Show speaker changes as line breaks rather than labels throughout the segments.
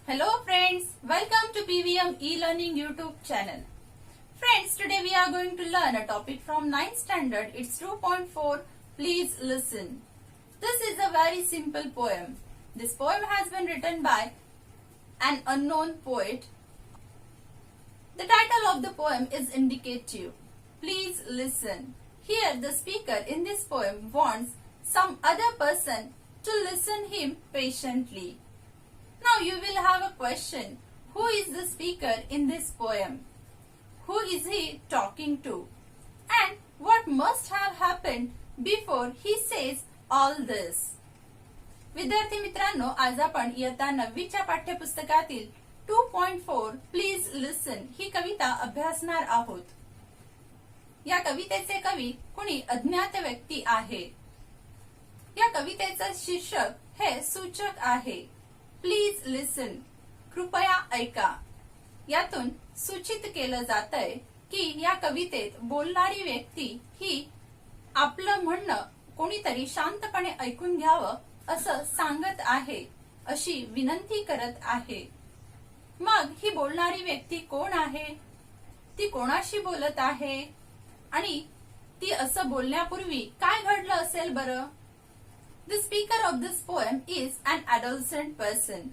Hello friends, welcome to PVM e-learning YouTube channel. Friends, today we are going to learn a topic from 9th standard. It's 2.4. Please listen. This is a very simple poem. This poem has been written by an unknown poet. The title of the poem is indicative. Please listen. Here the speaker in this poem wants some other person to listen him patiently. Now you will have a question. Who is the speaker in this poem? Who is he talking to? And what must have happened before he says all this? विद्यार्थी मित्रांनो, आज आपण इयत्ता 9वीच्या पाठ्यपुस्तकातील 2.4 please लिसन ही कविता अभ्यासणार आहोत. या कवितेचे कवी कुणी अज्ञात व्यक्ती आहे. या कवितेचे शीर्षक हे सूचक आहे. प्लीज लिसन, कृपया ऐका. यातून सूचित केलं जातंय की या कवितेत बोलणारी व्यक्ती ही आपलं म्हणणं कोणीतरी शांतपणे ऐकून घ्यावं असं सांगत आहे, अशी विनंती करत आहे. मग ही बोलणारी व्यक्ती कोण आहे? ती कोणाशी बोलत आहे? आणि ती असं बोलण्यापूर्वी काय घडलं असेल बरं? The speaker of this poem is an adolescent person.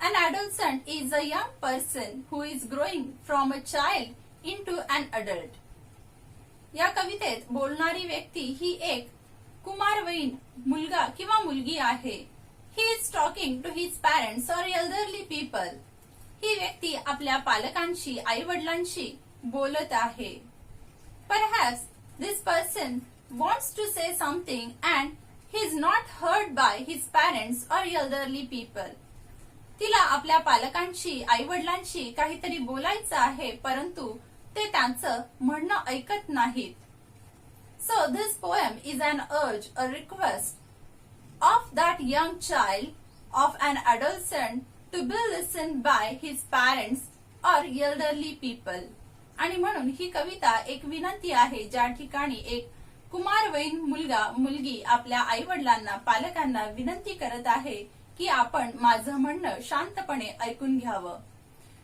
An adolescent is a young person who is growing from a child into an adult. या कवितेत बोलणारी व्यक्ती ही एक कुमारवयीन मुलगा किंवा मुलगी आहे. He is talking to his parents or elderly people. ही व्यक्ती आपल्या पालकांशी, आई-वडिलांशी बोलत आहे. Perhaps this person wants to say something and he is not heard by his parents or elderly people. तिला आपल्या पालकांशी, आई-वडिलांशी काहीतरी बोलायचं आहे, परंतु ते त्यांचं म्हणणं ऐकत नाहीत. So this poem is an urge, a request of that young child, of an adolescent to be listened by his parents or elderly people. आणि म्हणून ही कविता एक विनंती आहे, ज्या ठिकाणी एक कुमारवयीन मुलगा मुलगी आपल्या आई वडिलांना, पालकांना विनंती करत आहे की आपण माझं म्हणणं शांतपणे ऐकून घ्यावं.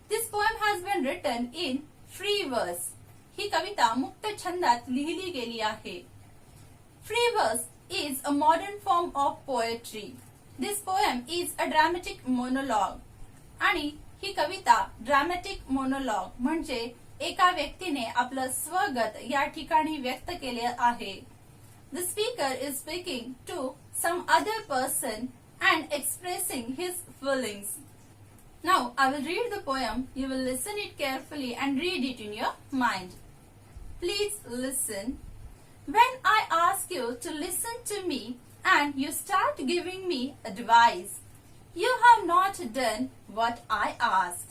This poem has been written in free verse. ही कविता मुक्त छंदात लिहिली गेली आहे. फ्री वर्स is a modern form of poetry. This poem is a dramatic monologue. आणि ही कविता ड्रामॅटिक मोनोलॉग म्हणजे एका व्यक्तीने आपलं स्वगत या ठिकाणी व्यक्त केले आहे. The speaker is speaking to some other person and expressing his feelings. Now I will read the poem. You will listen it carefully and read it in your mind. Please listen. When I ask you to listen to me and you start giving me advice, you have not done what I asked.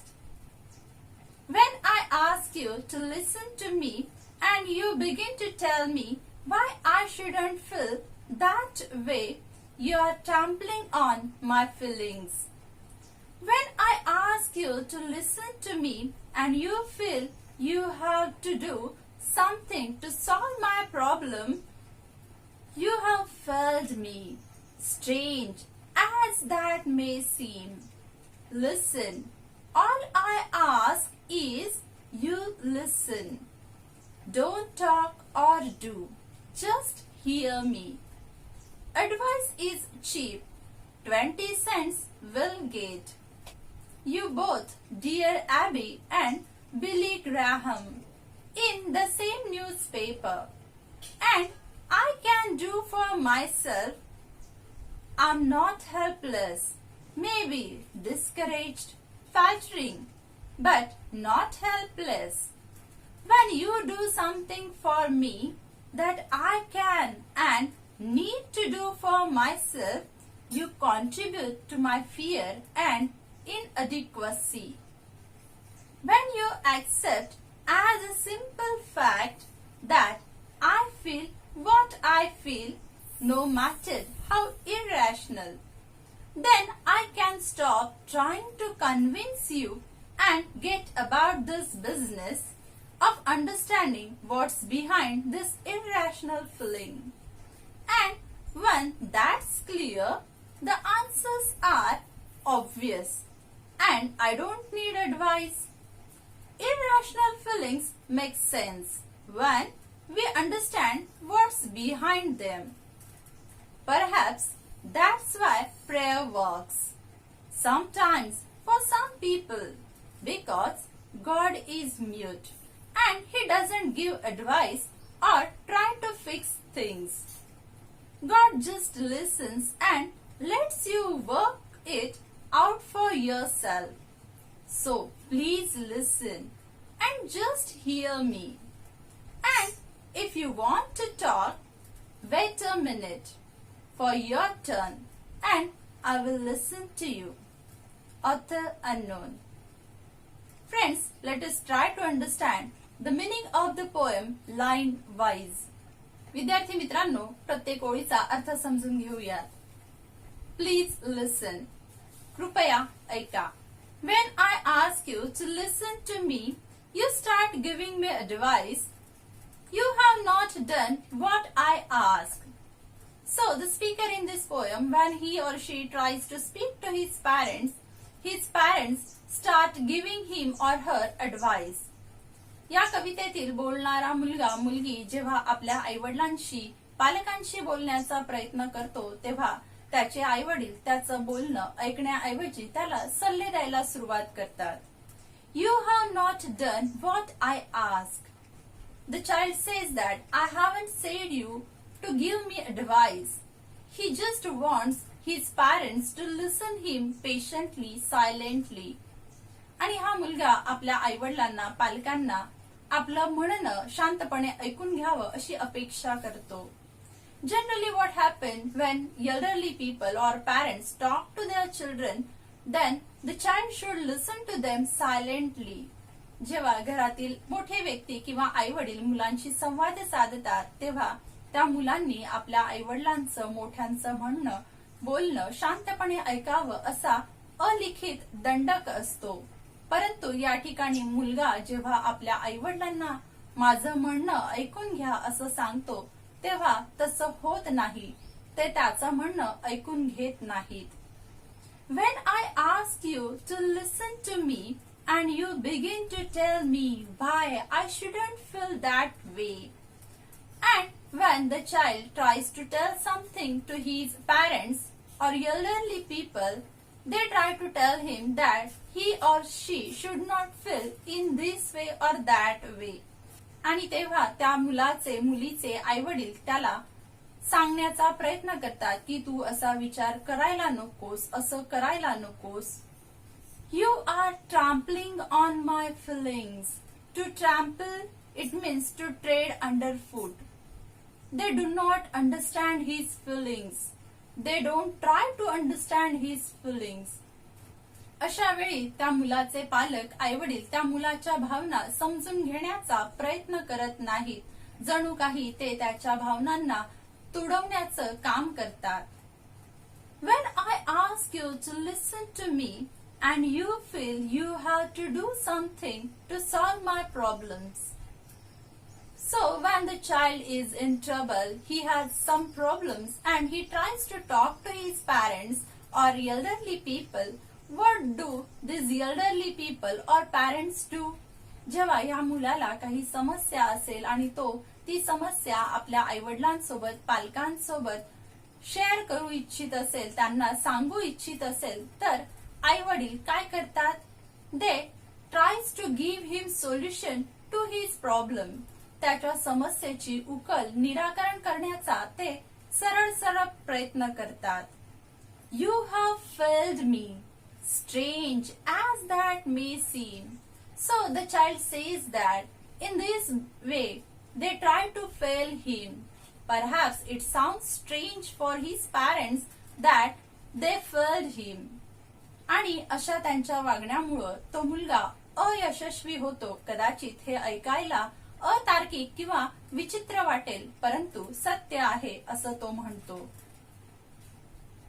When I ask you to listen to me and you begin to tell me why I shouldn't feel that way, you are trampling on my feelings. When I ask you to listen to me and you feel you have to do something to solve my problem, you have failed me, strange as that may seem. Listen, all I ask is you listen. Don't talk or do, just hear me. Advice is cheap, 20 cents will get. You both, dear Abby and Billy Graham, in the same newspaper. And I can do for myself. I'm not helpless, maybe discouraged, faltering, but not helpless. When you do something for me that I can and need to do for myself, You contribute to my fear and inadequacy. When you accept as a simple fact that I feel what I feel, no matter how irrational, then I can stop trying to convince you and get about this business of understanding what's behind this irrational feeling. And when that's clear, the answers are obvious and I don't need advice. Irrational feelings make sense when we understand what's behind them. Perhaps that's why prayer works. Sometimes for some people, because God is mute and He doesn't give advice or try to fix things. God just listens and lets you work it out for yourself. So please listen and just hear me. And if you want to talk, wait a minute for your turn and I will listen to you. Author unknown. Friends, let us try to understand the meaning of the poem line wise. विद्यार्थी मित्रांनो, प्रत्येक ओळीचा अर्थ समजून घेऊया. Please listen. कृपया ऐका. When I ask you to listen to me, you start giving me advice. You have not done what I ask. So the speaker in this poem, when he or she tries to speak to his parents start giving him or her advice. या कवितेतील बोलणारा मुलगा मुलगी जेव्हा आपल्या आईवडिलांशी पालकांशी बोलण्याचा प्रयत्न करतो तेव्हा त्याचे आईवडील त्याचं बोलणं ऐकण्याऐवजी त्याला सल्ले द्यायला सुरुवात करतात. You have not done what I ask. The child says that I haven't said you to give me advice. He just wants his parents to listen him patiently, silently. आणि हा मुलगा आपल्या आईवडिलांना पालकांना आपलं म्हणणं शांतपणे ऐकून घ्यावं अशी अपेक्षा करतो. Generally what happens when elderly people or parents talk to their children, then the child should listen to them silently. जेव्हा घरातील मोठे व्यक्ती किंवा आईवडील मुलांशी संवाद साधतात तेव्हा त्या मुलांनी आपल्या आईवडिलांचं मोठ्यांचं म्हणणं बोलणं शांतपणे ऐकावं असा अलिखित दंडक असतो. परंतु या ठिकाणी मुलगा जेव्हा आपल्या आईवडिलांना माझं म्हणणं ऐकून घ्या असं सांगतो तेव्हा तसं होत नाही. ते त्याचं म्हणणं ऐकून घेत नाहीत. When I ask you to listen to me and you begin to tell me why I shouldn't feel that way. And when the child tries to tell something to his parents or elderly people, they try to tell him that he or she should not feel in this way or that way. आणि तेव्हा त्या मुलाचे मुलीचे आईवडील त्याला सांगण्याचा प्रयत्न करतात की तू असा विचार करायला नकोस, असं करायला नकोस. You are trampling on my feelings. To trample, it means to tread underfoot. They do not understand his feelings. They don't try to understand his feelings. अशा वेळी त्या मुलाचे पालक आईवडील त्या मुलाच्या भावना समजून घेण्याचा प्रयत्न करत नाहीत. जणू काही ते त्याच्या भावनांना तुडवण्याचं काम करतात. When I ask you to listen to me and you feel you have to do something to solve my problems. So when the child is in trouble, he has some problems and he tries to talk to his parents or elderly people. What do these elderly people or parents do? जेव्हा या मुलाला काही समस्या असेल आणि तो ती समस्या आपल्या आईवडिलांसोबत पालकांसोबत शेअर करू इच्छित असेल, त्यांना सांगू इच्छित असेल तर आईवडील काय करतात? They tries to give him solution to his problem. त्याच्या समस्येची उकल निराकरण करण्याचा ते सरळ सरळ प्रयत्न करतात. You have failed me. Strange as that may seem. So the child says that in this way they try to fail him. Perhaps it sounds strange for his parents that they failed him. आणि अशा त्यांच्या वागण्यामुळं तो मुलगा अयशस्वी होतो. कदाचित हे ऐकायला अतार्किक किंवा विचित्र वाटेल, परंतु सत्य आहे असं तो म्हणतो.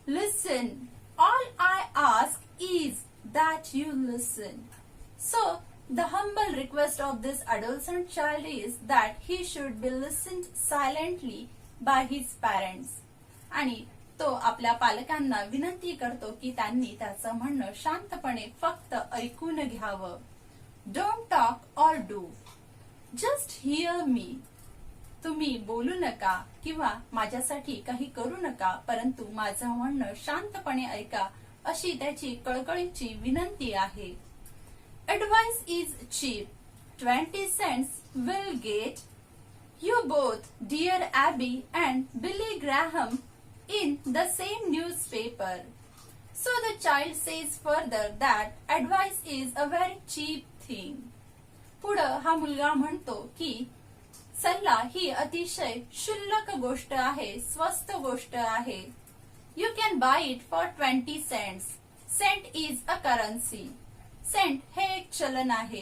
Listen, all I ask is that you listen. So, the humble request of this adolescent child is that he should be listened silently by his parents. आणि तो आपल्या पालकांना विनंती करतो की त्यांनी त्याचं म्हणणं शांतपणे फक्त ऐकून घ्यावं. Don't talk or do. Just hear me. तुम्ही बोलू नका किंवा माझ्यासाठी काही करू नका, परंतु माझं म्हणणं शांतपणे ऐका, अशी त्याची कळकळीची विनंती आहे. Advice is cheap. 20 cents will get you both dear Abby and Billy Graham in the same newspaper. So the child says further that advice is a very cheap thing. पुढं हा मुलगा म्हणतो की सल्ला ही अतिशय क्षुल्लक गोष्ट आहे, स्वस्त गोष्ट आहे. You can buy it for 20 cents. Cent is a currency. Cent हे एक चलन आहे.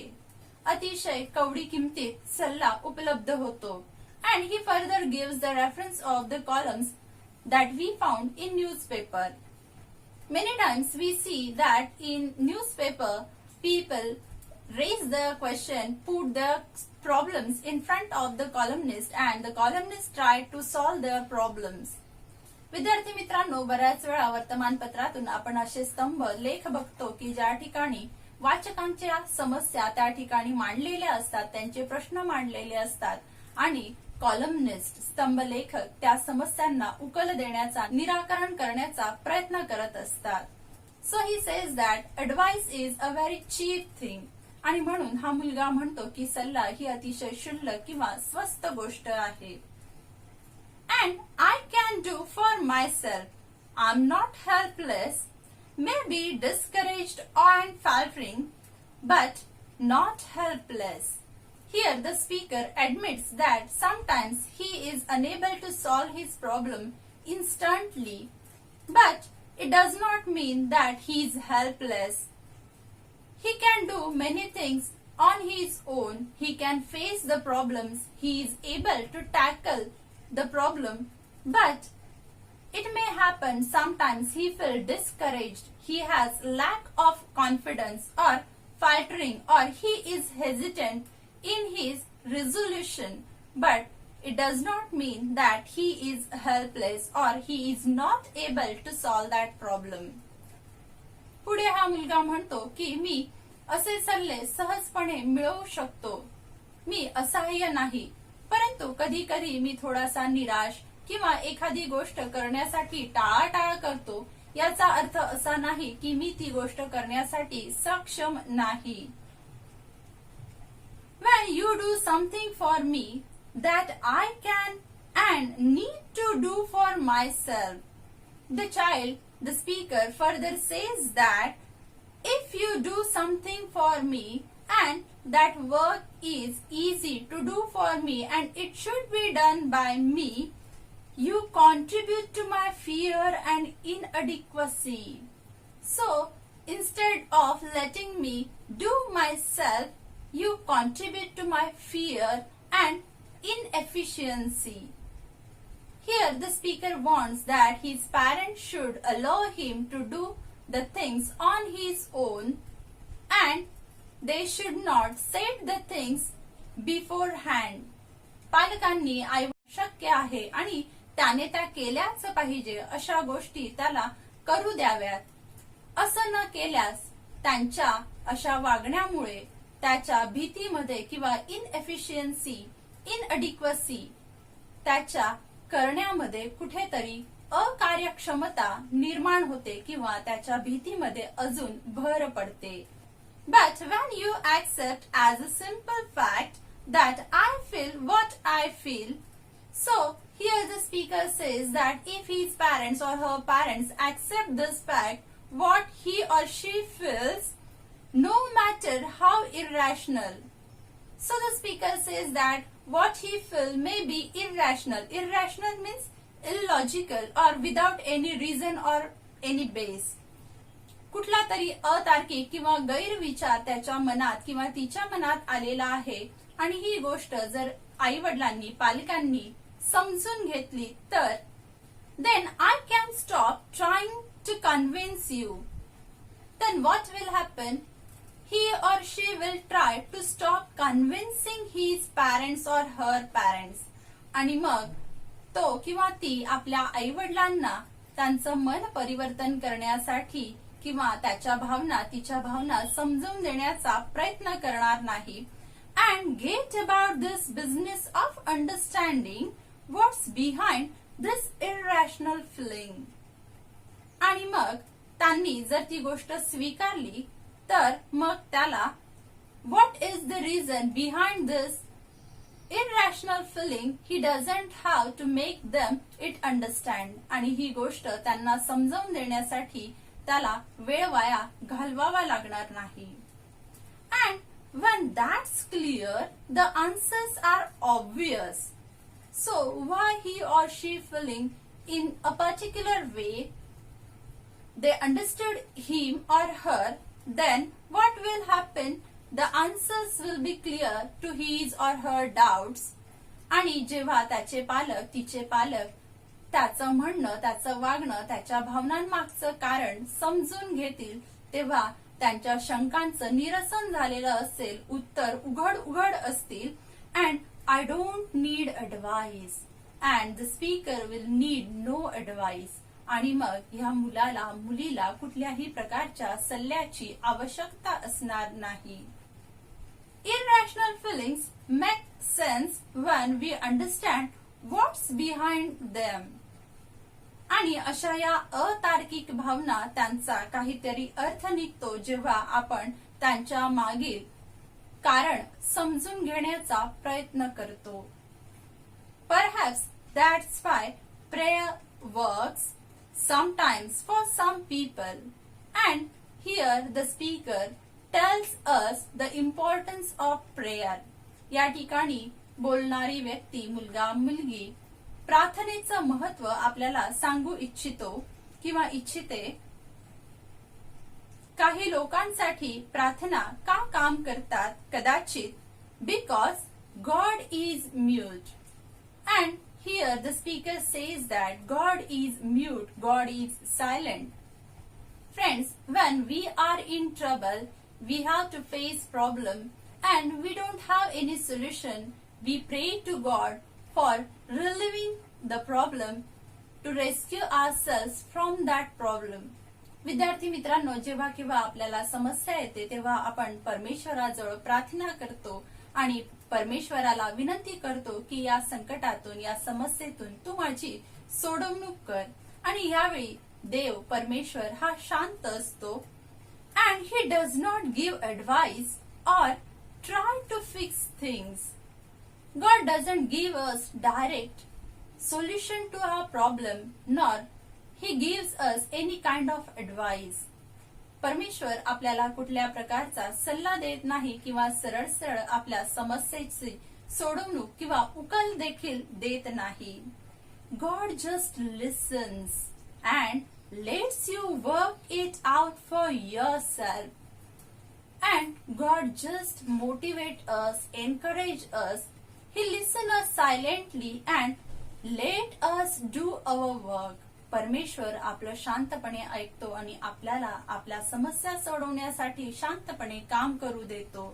अतिशय कवडी किमतीत सल्ला उपलब्ध होतो. And he further gives the reference of the columns that we found in newspaper. Many times we see that in newspaper people raise the question, put the problems in front of the columnist and the columnist try to solve their problems. विद्यार्थी मित्रांनो, बऱ्याच वेळा वर्तमानपत्रातून आपण असे स्तंभ लेख बघतो की ज्या ठिकाणी वाचकांच्या समस्या त्या ठिकाणी मांडलेल्या असतात, त्यांचे प्रश्न मांडलेले असतात आणि कॉलमनिस्ट स्तंभ लेखक त्या समस्यांना उकल देण्याचा, निराकरण करण्याचा प्रयत्न करत असतात. So he says that advice is a very cheap thing. आणि म्हणून हा मुलगा म्हणतो की सल्ला ही अतिशय क्षुल्लक किंवा स्वस्त गोष्ट आहे. And I can do for myself. I'm not helpless, maybe discouraged and faltering, but not helpless. Here the speaker admits that sometimes he is unable to solve his problem instantly, but it does not mean that he is helpless. He can do many things on his own. He can face the problems. He is able to tackle the problem, but it may happen sometimes he feels discouraged, he has lack of confidence or faltering, or he is hesitant in his resolution, but it does not mean that he is helpless or he is not able to solve that problem. पुढे हा मुलगा म्हणतो की मी असे सल्ले सहजपणे मिळवू शकतो. मी असहाय्य नाही, परंतु कधी कधी मी थोडासा निराश किंवा एखादी गोष्ट करण्यासाठी टाळाटाळ करतो. याचा अर्थ असा नाही की मी ती गोष्ट करण्यासाठी सक्षम नाही. When you do something for me that I can and need to do for myself, the child, the speaker further says that if you do something for me and that work is easy to do for me and it should be done by me, you contribute to my fear and inadequacy. So, instead of letting me do myself, you contribute to my fear and inefficiency. Here the speaker wants that his parents should allow him to do the things on his own and they should not set the things beforehand. पालकांनी शक्य आहे आणि त्याने त्या केल्याच पाहिजे अशा गोष्टी त्याला करू द्याव्यात. असं न केल्यास त्यांच्या अशा वागण्यामुळे त्याच्या भीतीमध्ये किंवा इनएफिशियन्सी, इनअडिक्वसी, त्याच्या करण्यामध्ये कुठेतरी अकार्यक्षमता निर्माण होते किंवा त्याच्या भीतीमध्ये अजून भर पडते. But when you accept as a simple fact that I feel what I feel, so here the speaker says that if his parents or her parents accept this fact, what he or she feels, no matter how irrational. So the speaker says that what he feels may be irrational. Irrational means illogical or without any reason or any base. कुठला तरी अतार्किक किंवा गैरविचार त्याच्या मनात किंवा तिच्या मनात आलेला आहे आणि ही गोष्ट जर आई वडिलांनी पालकांनी समजून घेतली तर then I can stop trying to convince you. Then what will happen? He or she will try to stop convincing his parents or her parents. आणि मग तो किंवा ती आपल्या आई वडिलांना त्यांचं मन परिवर्तन करण्यासाठी किंवा त्याच्या भावना तिच्या भावना समजून देण्याचा प्रयत्न करणार नाही. And get about this business of understanding what's behind this irrational feeling. आणि मग त्यांनी जर ती गोष्ट स्वीकारली तर मग त्याला what is the reason behind this irrational feeling he doesn't have to make them it understand. आणि ही गोष्ट त्यांना समजावून देण्यासाठी त्याला वेळ वाया घालवावा लागणार नाही. And when that's clear, the answers are obvious. So why he or she feeling in a particular way? They understood him or her. Then what will happen? The answers will be clear to his or her doubts. आणि जेव्हा त्याचे पालक तिचे पालक त्याचं म्हणणं त्याचं वागणं त्याच्या भावनांमागचं कारण समजून घेतील तेव्हा त्यांच्या शंकांचं निरसन झालेलं असेल, उत्तर उघड असतील. And I don't need advice and the speaker will need no advice. आणि मग ह्या मुलाला मुलीला कुठल्याही प्रकारच्या सल्ल्याची आवश्यकता असणार नाही. Irrational feelings make sense when we understand what's behind them. आणि अशा या अतार्किक भावना त्यांचा काहीतरी अर्थ निघतो जेव्हा आपण त्यांच्या मागील कारण समजून घेण्याचा प्रयत्न करतो. Perhaps that's why prayer works sometimes for some people. And here the speaker tells us the importance of prayer. या ठिकाणी बोलणारी व्यक्ती मुलगा मुलगी प्रार्थनेचं महत्व आपल्याला सांगू इच्छितो किंवा इच्छिते. काही लोकांसाठी प्रार्थना का काम करतात कदाचित because God is mute. And here the speaker says that God is mute, God is silent. Friends, when we are in trouble, we have to face problem and we don't have any solution. We pray to God for relieving the problem to rescue ourselves from that problem. विद्यार्थी मित्रांनो, जेव्हा केव्हा आपल्याला समस्या येते तेव्हा आपण परमेश्वराजवळ प्रार्थना करतो आणि परमेश्वराला विनंती करतो की या संकटातून या समस्येतून तू माझी सोडवणूक कर. आणि यावेळी देव परमेश्वर हा शांत असतो. And he does not give advice or try to fix things. God doesn't give us direct solution to our problem nor He gives us any kind of advice. परमेश्वर आपल्याला कुठल्या प्रकारचा सल्ला देत नाही किंवा सरळ सरळ आपल्या समस्येची सोडवणूक किंवा उकल देखील देत नाही. God just listens and lets you work it out for yourself. And God just motivate us, encourage us. He listens us silently and let us do our work. परमेश्वर आपलं शांतपणे ऐकतो आणि आपल्याला आपल्या समस्या सोडवण्यासाठी शांतपणे काम करू देतो.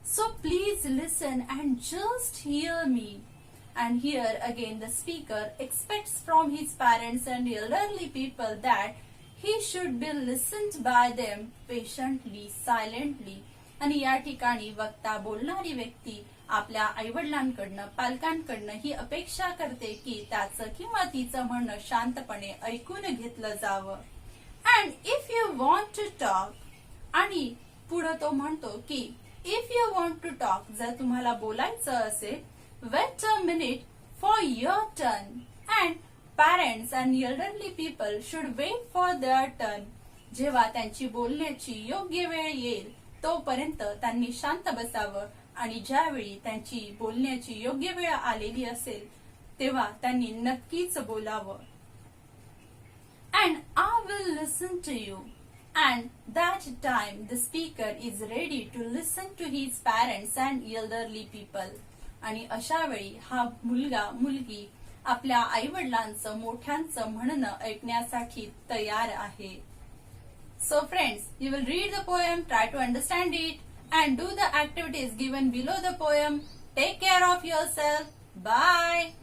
So please listen and just hear me. And here again the speaker expects from his parents and elderly people that he should be listened by them patiently, silently. आणि या ठिकाणी वक्ता बोलणारी व्यक्ती आपल्या आईवडिलांकडनं पालकांकडनं ही अपेक्षा करते की त्याचं किंवा तिचं म्हणणं शांतपणे ऐकून घेतलं जावं. And if you want to talk, आणि पुढे तो म्हणतो की if you want to talk, जर तुम्हाला बोलायचं असेल, wait a minute for your turn. And parents and elderly people should wait for their turn. जेव्हा त्यांची बोलण्याची योग्य वेळ येईल तोपर्यंत त्यांनी शांत बसावं आणि ज्यावेळी त्यांची बोलण्याची योग्य वेळ आलेली असेल तेव्हा त्यांनी नक्कीच बोलावं. and I will listen to you. And that time the speaker is ready to listen to his parents and elderly people. आणि अशा वेळी हा मुलगा मुलगी आपल्या आई वडिलांचं मोठ्यांचं म्हणणं ऐकण्यासाठी तयार आहे. So friends, you will read the poem, try to understand it and do the activities given below the poem. Take care of yourself. Bye.